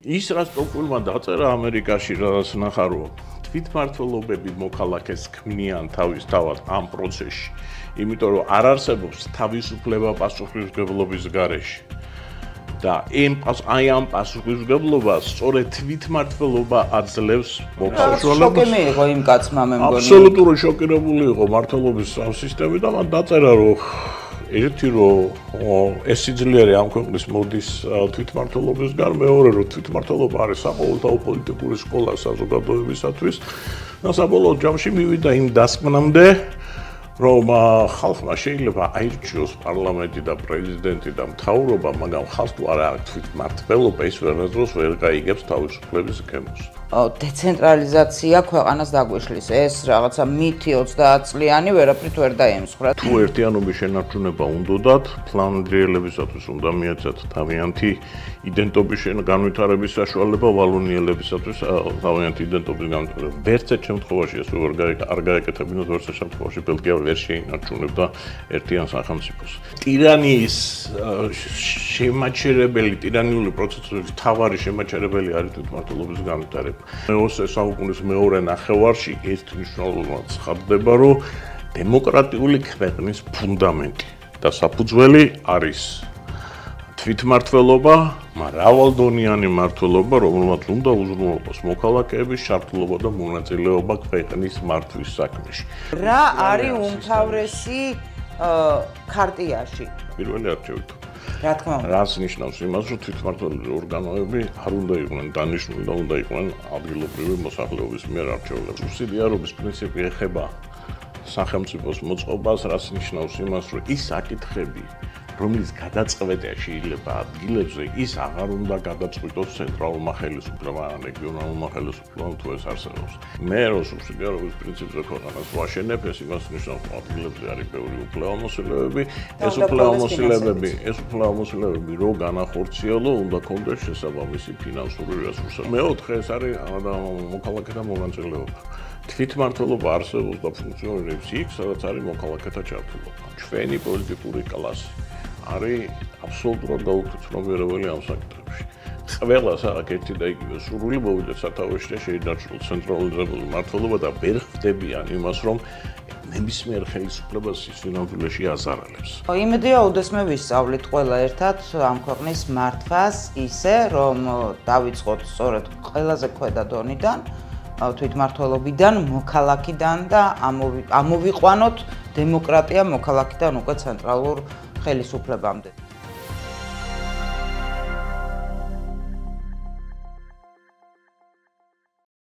ის რაც ტოკვილმა დაწერა ამერიკაში, რაც ნახა რომ თვითმმართველობები მოქალაქეს ქმნიან თავის თავად ამ პროცესში, იმიტომ რომ არ არსებობს თავისუფლება პასუხისმგებლობის გარეშე. და აი ამ პასუხისმგებლობას სწორედ თვითმმართველობა აძლევს მოგსაშვალებას. შოკი მიიღო იმ კაცმა მე მგონი. აბსოლუტურად შოკირებული იყო მართლობის ამ სისტემით და მან დაწერა რომ ერთი რომ ეს სიძლიერე ამ ქვეყნის მოდის თვითმმართველობისგან, მეორე რომ თვითმმართველობა არის საყოველთაო პოლიტიკური სკოლა საზოგადოებისათვის და საბოლოო ჯამში მივიდა იმ დასკვნამდე რომ ხალხმა შეიძლება აირჩიოს პარლამენტი და პრეზიდენტი და მთავრობა, მაგრამ ხალხს თუ არ აქვს თვითმმართველობა, ის ვერასდროს ვერ გაიგებს თავისუფლების გემოს. დეცენტრალიზაცია ქვეყანას დაგვიშლის. ეს რაღაცა მითი 30 წლიანი ვერაფრით ვერ დაემსხვრა. თუ ერთიანობის შენარჩუნება უნდათ, ფლანდრიელებისათვის უნდა მიეცათ თავიანთი იდენტობის განვითარების საშუალება, ვალონიელებისათვის თავიანთი იდენტობის განვითარება. ვერც ერთ შემთხვევაში ეს არ გაეკეთებინათ, ვერც ერთ შემთხვევაში ბელგია ვერ შეინარჩუნებდა ერთიან სახელმწიფოს. ტირანიის შემაჩერებელი, ტირანიული პროცესების მთავარი შემაჩერებელი არის თვითმმართველობის განვითარება. მე-20 საუკუნის მეორე ნახევარში ეს მნიშვნელოვნად ცხადდება, რომ დემოკრატიული ქვეყნის ფუნდამენტი და საფუძველი არის თვითმმართველობა, მრავალდონიანი მმართველობა, რომელმაც უნდა უზრუნველყოს მოქალაქეების ჩართულობა და მონაწილეობა ქვეყნის მართვის საქმეში. რა არის უმთავრესი ქარტიაში? პირველი არჩევნები. რა თქმა უნდა. რაც ნიშნავს იმას, რომ თვითმმართველი ორგანოები არ უნდა იყვნენ დანიშნული და უნდა იყვნენ ადგილობრივი მოსახლეობის მიერ არჩეულები. სუბსიდიარობის პრინციპი ეხება სახელმწიფოს მოწყობას, რაც ნიშნავს იმას, რომ ის საკითხები, რომლის გადაწყვეტა შეიძლება ადგილებზე, ის აღარ უნდა გადაწყვიტოს ცენტრალურმა ხელისუფლებამ, ან რეგიონალურმა ხელისუფლებამ თუ ეს არსებობს. მე რო სუბსიდიარობის პრინციპზე ქვეყანას ვაშენებ, ეს იმას ნიშნავს, რომ ადგილებზე არის ბევრი უფლებამოსილებები, ეს უფლებამოსილებები რო განახორციელო, უნდა კონდეს შესაბამისი ფინანსური რესურსები. მეოთხე ეს არის მოქალაქეთა მონაწილეობა. თვითმმართველობა არსებობს და ფუნქციონირებს იქ, სადაც არის მოქალაქეთა ჩართულობა. ჩვენი პოლიტიკური კლასი არის აბსოლუტურად გაუცნობიერებელი ამ საკითხებში. ყველას აქვს ერთი და იგივე სურვილი მოვიდეს სათავეში და შეინარჩუნოს ცენტრალიზებული მმართველობა და ვერ ხვდებიან იმას, რომ ნებისმიერ ხელისუფლებას ის სინამდვილეში აზარალებს. იმედია უდესმე ვისწავლით ყველა ერთად ამ ქვეყნის მართვას ისე, რომ დავიწყოთ სწორედ ყველაზე ქვედა დონიდან, თვითმმართველობიდან, მოქალაქიდან და ამოვიყვანოთ დემოკრატია მოქალაქიდან უკვე ცენტრალურ ხელისუფლებამდე.